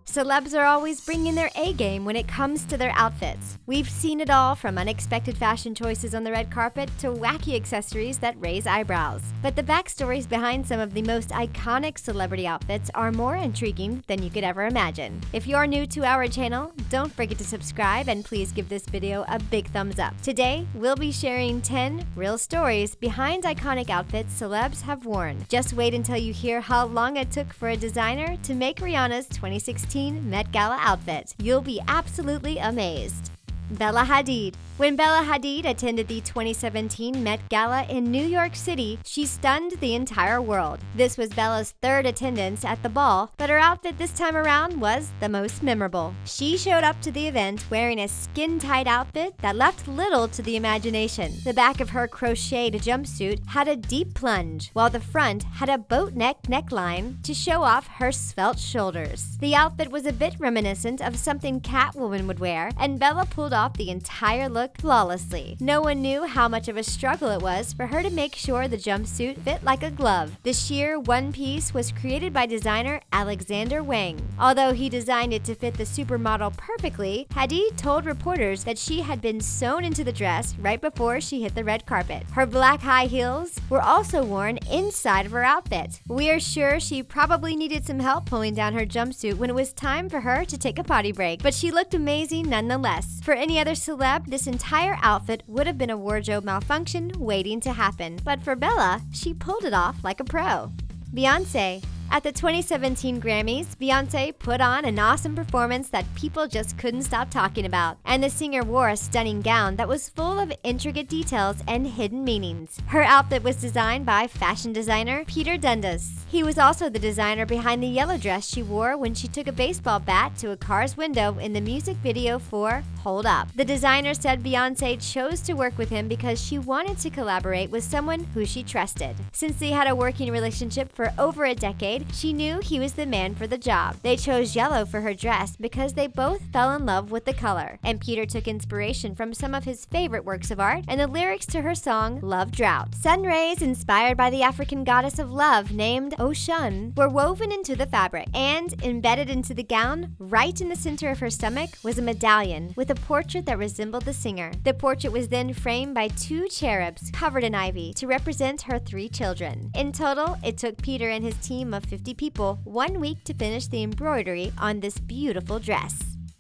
Celebs are always bringing their A-game when it comes to their outfits. We've seen it all, from unexpected fashion choices on the red carpet to wacky accessories that raise eyebrows. But the backstories behind some of the most iconic celebrity outfits are more intriguing than you could ever imagine. If you're new to our channel, don't forget to subscribe and please give this video a big thumbs up. Today, we'll be sharing 10 real stories behind iconic outfits celebs have worn. Just wait until you hear how long it took for a designer to make Rihanna's 2016 Met Gala outfit. You'll be absolutely amazed. Bella Hadid. When Bella Hadid attended the 2017 Met Gala in New York City, she stunned the entire world. This was Bella's third attendance at the ball, but her outfit this time around was the most memorable. She showed up to the event wearing a skin-tight outfit that left little to the imagination. The back of her crocheted jumpsuit had a deep plunge, while the front had a boat neck neckline to show off her svelte shoulders. The outfit was a bit reminiscent of something Catwoman would wear, and Bella pulled off the entire look flawlessly. No one knew how much of a struggle it was for her to make sure the jumpsuit fit like a glove. The sheer one piece was created by designer Alexander Wang. Although he designed it to fit the supermodel perfectly, Hadid told reporters that she had been sewn into the dress right before she hit the red carpet. Her black high heels were also worn inside of her outfit. We are sure she probably needed some help pulling down her jumpsuit when it was time for her to take a potty break, but she looked amazing nonetheless. For any other celeb, this entire outfit would have been a wardrobe malfunction waiting to happen. But for Bella, she pulled it off like a pro. Beyoncé. At the 2017 Grammys, Beyoncé put on an awesome performance that people just couldn't stop talking about. And the singer wore a stunning gown that was full of intricate details and hidden meanings. Her outfit was designed by fashion designer Peter Dundas. He was also the designer behind the yellow dress she wore when she took a baseball bat to a car's window in the music video for Hold Up. The designer said Beyoncé chose to work with him because she wanted to collaborate with someone who she trusted. Since they had a working relationship for over a decade, she knew he was the man for the job. They chose yellow for her dress because they both fell in love with the color, and Peter took inspiration from some of his favorite works of art and the lyrics to her song Love Drought. Sun rays inspired by the African goddess of love named Oshun were woven into the fabric, and embedded into the gown, right in the center of her stomach, was a medallion with a portrait that resembled the singer. The portrait was then framed by two cherubs covered in ivy to represent her 3 children. In total, it took Peter and his team of 50 people 1 week to finish the embroidery on this beautiful dress.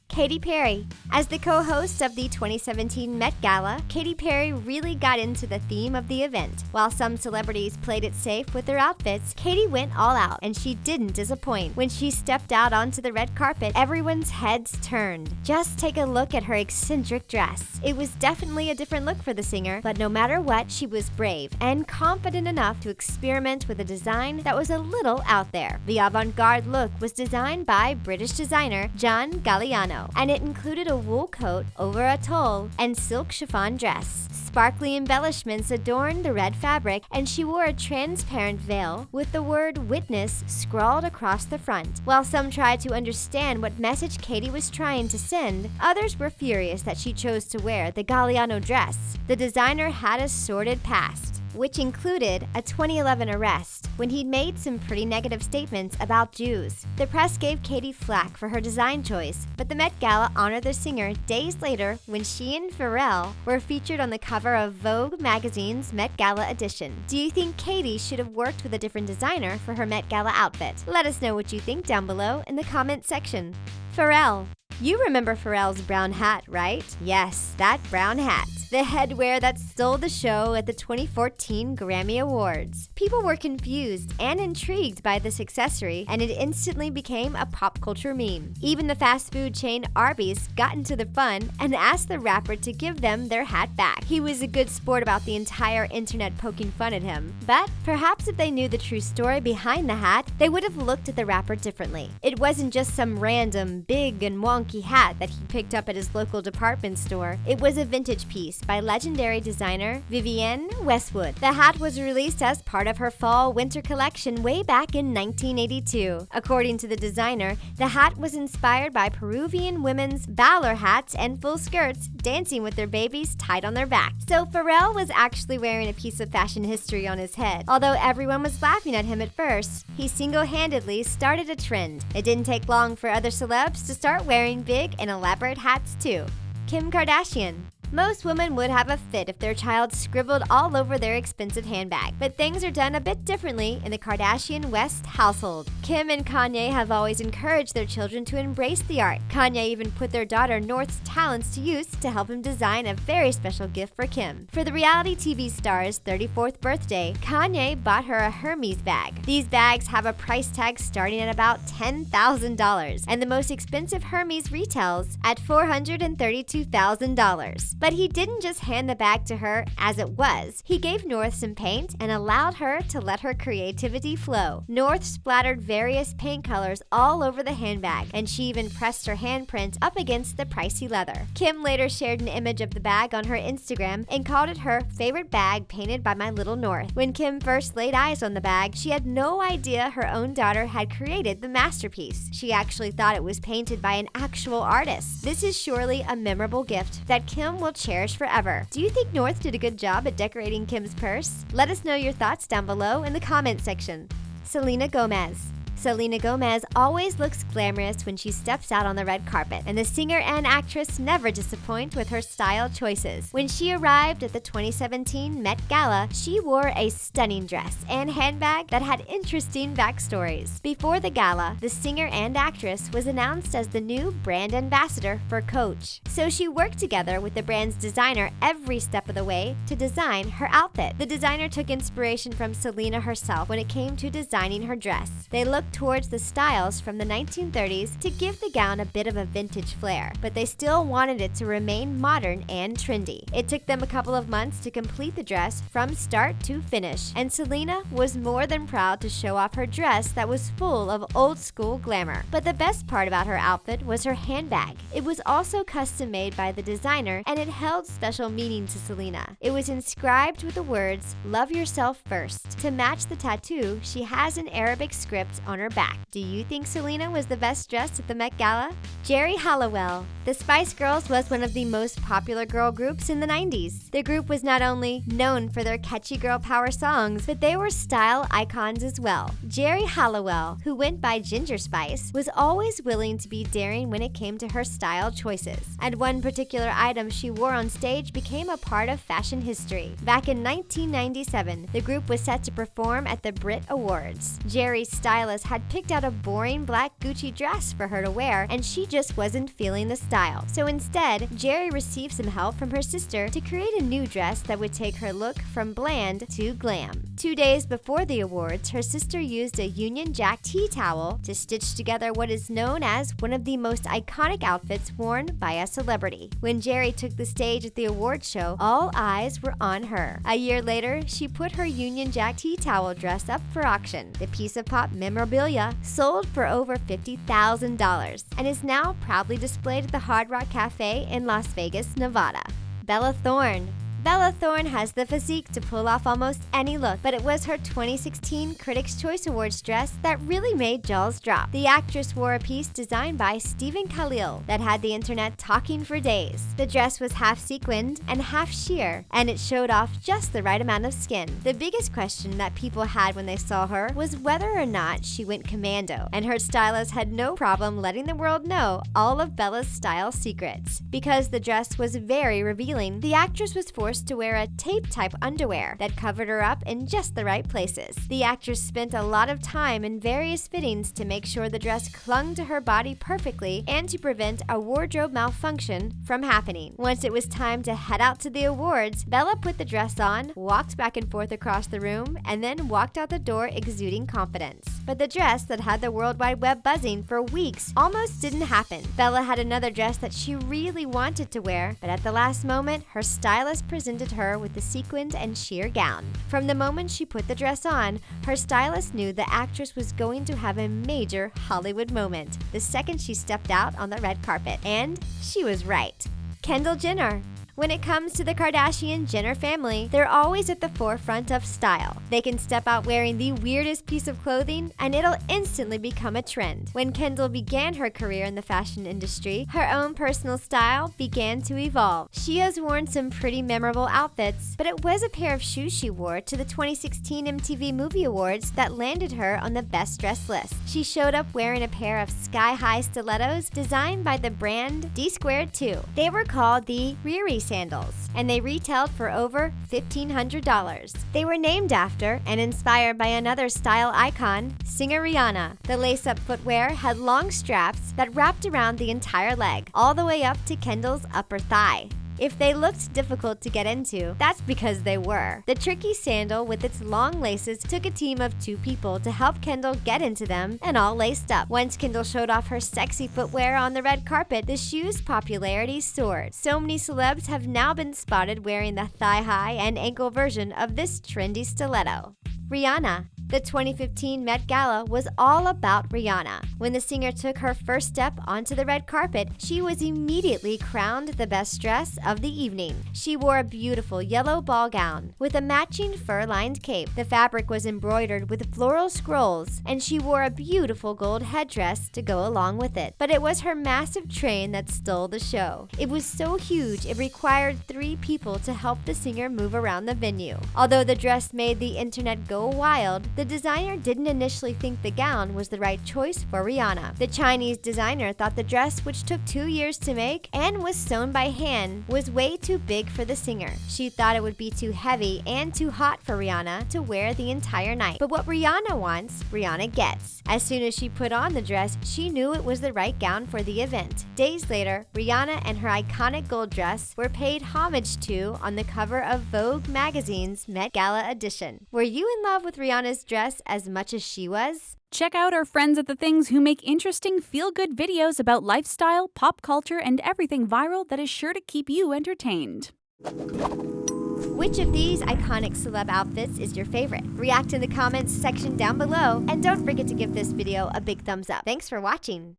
Katy Perry. As the co-host of the 2017 Met Gala, Katy Perry really got into the theme of the event. While some celebrities played it safe with their outfits, Katy went all out, and she didn't disappoint. When she stepped out onto the red carpet, everyone's heads turned. Just take a look at her eccentric dress. It was definitely a different look for the singer, but no matter what, she was brave and confident enough to experiment with a design that was a little out there. The avant-garde look was designed by British designer John Galliano, and it included a wool coat over a tulle and silk chiffon dress. Sparkly embellishments adorned the red fabric, and she wore a transparent veil with the word witness scrawled across the front. While some tried to understand what message Katy was trying to send, others were furious that she chose to wear the Galliano dress. The designer had a sordid past, which included a 2011 arrest when he'd made some pretty negative statements about Jews. The press gave Katy flack for her design choice, but the Met Gala honored the singer days later when she and Pharrell were featured on the cover of Vogue magazine's Met Gala edition. Do you think Katy should have worked with a different designer for her Met Gala outfit? Let us know what you think down below in the comment section. Pharrell. You remember Pharrell's brown hat, right? Yes, that brown hat. The headwear that stole the show at the 2014 Grammy Awards. People were confused and intrigued by this accessory, and it instantly became a pop culture meme. Even the fast food chain Arby's got into the fun and asked the rapper to give them their hat back. He was a good sport about the entire internet poking fun at him. But perhaps if they knew the true story behind the hat, they would have looked at the rapper differently. It wasn't just some random, big and wonky funky hat that he picked up at his local department store. It was a vintage piece by legendary designer Vivienne Westwood. The hat was released as part of her fall-winter collection way back in 1982. According to the designer, the hat was inspired by Peruvian women's bowler hats and full skirts dancing with their babies tied on their back. So Pharrell was actually wearing a piece of fashion history on his head. Although everyone was laughing at him at first, he single-handedly started a trend. It didn't take long for other celebs to start wearing big and elaborate hats too. Kim Kardashian. Most women would have a fit if their child scribbled all over their expensive handbag, but things are done a bit differently in the Kardashian-West household. Kim and Kanye have always encouraged their children to embrace the art. Kanye even put their daughter North's talents to use to help him design a very special gift for Kim. For the reality TV star's 34th birthday, Kanye bought her a Hermes bag. These bags have a price tag starting at about $10,000, and the most expensive Hermes retails at $432,000. But he didn't just hand the bag to her as it was. He gave North some paint and allowed her to let her creativity flow. North splattered various paint colors all over the handbag, and she even pressed her handprint up against the pricey leather. Kim later shared an image of the bag on her Instagram and called it her favorite bag painted by my little North. When Kim first laid eyes on the bag, she had no idea her own daughter had created the masterpiece. She actually thought it was painted by an actual artist. This is surely a memorable gift that Kim will cherish forever. Do you think North did a good job at decorating Kim's purse? Let us know your thoughts down below in the comment section. Selena Gomez. Selena Gomez always looks glamorous when she steps out on the red carpet, and the singer and actress never disappoint with her style choices. When she arrived at the 2017 Met Gala, she wore a stunning dress and handbag that had interesting backstories. Before the gala, the singer and actress was announced as the new brand ambassador for Coach. So she worked together with the brand's designer every step of the way to design her outfit. The designer took inspiration from Selena herself when it came to designing her dress. They looked towards the styles from the 1930s to give the gown a bit of a vintage flair, but they still wanted it to remain modern and trendy. It took them a couple of months to complete the dress from start to finish, and Selena was more than proud to show off her dress that was full of old-school glamour. But the best part about her outfit was her handbag. It was also custom made by the designer, and it held special meaning to Selena. It was inscribed with the words, "Love yourself first." To match the tattoo, she has an Arabic script on her back. Do you think Selena was the best dressed at the Met Gala? Geri Halliwell. The Spice Girls was one of the most popular girl groups in the 90s. The group was not only known for their catchy girl power songs, but they were style icons as well. Geri Halliwell, who went by Ginger Spice, was always willing to be daring when it came to her style choices. And one particular item she wore on stage became a part of fashion history. Back in 1997, the group was set to perform at the Brit Awards. Geri's stylist had picked out a boring black Gucci dress for her to wear, and she just wasn't feeling the style. So instead, Geri received some help from her sister to create a new dress that would take her look from bland to glam. 2 days before the awards, her sister used a Union Jack tea towel to stitch together what is known as one of the most iconic outfits worn by a celebrity. When Geri took the stage at the awards show, all eyes were on her. A year later, she put her Union Jack tea towel dress up for auction. The piece of pop memorabilia sold for over $50,000 and is now proudly displayed at the Hard Rock Cafe in Las Vegas, Nevada. Bella Thorne. Bella Thorne has the physique to pull off almost any look, but it was her 2016 Critics' Choice Awards dress that really made jaws drop. The actress wore a piece designed by Stephen Khalil that had the internet talking for days. The dress was half sequined and half sheer, and it showed off just the right amount of skin. The biggest question that people had when they saw her was whether or not she went commando, and her stylist had no problem letting the world know all of Bella's style secrets. Because the dress was very revealing, the actress was forced to wear a tape-type underwear that covered her up in just the right places. The actress spent a lot of time in various fittings to make sure the dress clung to her body perfectly and to prevent a wardrobe malfunction from happening. Once it was time to head out to the awards, Bella put the dress on, walked back and forth across the room, and then walked out the door exuding confidence. But the dress that had the World Wide Web buzzing for weeks almost didn't happen. Bella had another dress that she really wanted to wear, but at the last moment, her stylist presented her with the sequined and sheer gown. From the moment she put the dress on, her stylist knew the actress was going to have a major Hollywood moment the second she stepped out on the red carpet. And she was right. Kendall Jenner. When it comes to the Kardashian-Jenner family, they're always at the forefront of style. They can step out wearing the weirdest piece of clothing, and it'll instantly become a trend. When Kendall began her career in the fashion industry, her own personal style began to evolve. She has worn some pretty memorable outfits, but it was a pair of shoes she wore to the 2016 MTV Movie Awards that landed her on the Best Dressed list. She showed up wearing a pair of sky-high stilettos designed by the brand D2. They were called the Riri sandals, and they retailed for over $1,500. They were named after and inspired by another style icon, singer Rihanna. The lace-up footwear had long straps that wrapped around the entire leg, all the way up to Kendall's upper thigh. If they looked difficult to get into, that's because they were. The tricky sandal with its long laces took a team of 2 people to help Kendall get into them and all laced up. Once Kendall showed off her sexy footwear on the red carpet, the shoe's popularity soared. So many celebs have now been spotted wearing the thigh-high and ankle version of this trendy stiletto. Rihanna. The 2015 Met Gala was all about Rihanna. When the singer took her first step onto the red carpet, she was immediately crowned the best dress of the evening. She wore a beautiful yellow ball gown with a matching fur-lined cape. The fabric was embroidered with floral scrolls, and she wore a beautiful gold headdress to go along with it. But it was her massive train that stole the show. It was so huge, it required 3 people to help the singer move around the venue. Although the dress made the internet go wild, the designer didn't initially think the gown was the right choice for Rihanna. The Chinese designer thought the dress, which took 2 years to make and was sewn by hand, was way too big for the singer. She thought it would be too heavy and too hot for Rihanna to wear the entire night. But what Rihanna wants, Rihanna gets. As soon as she put on the dress, she knew it was the right gown for the event. Days later, Rihanna and her iconic gold dress were paid homage to on the cover of Vogue magazine's Met Gala edition. Were you in love with Rihanna's dress as much as she was? Check out our friends at The Things who make interesting feel-good videos about lifestyle, pop culture, and everything viral that is sure to keep you entertained. Which of these iconic celeb outfits is your favorite? React in the comments section down below, and don't forget to give this video a big thumbs up. Thanks for watching.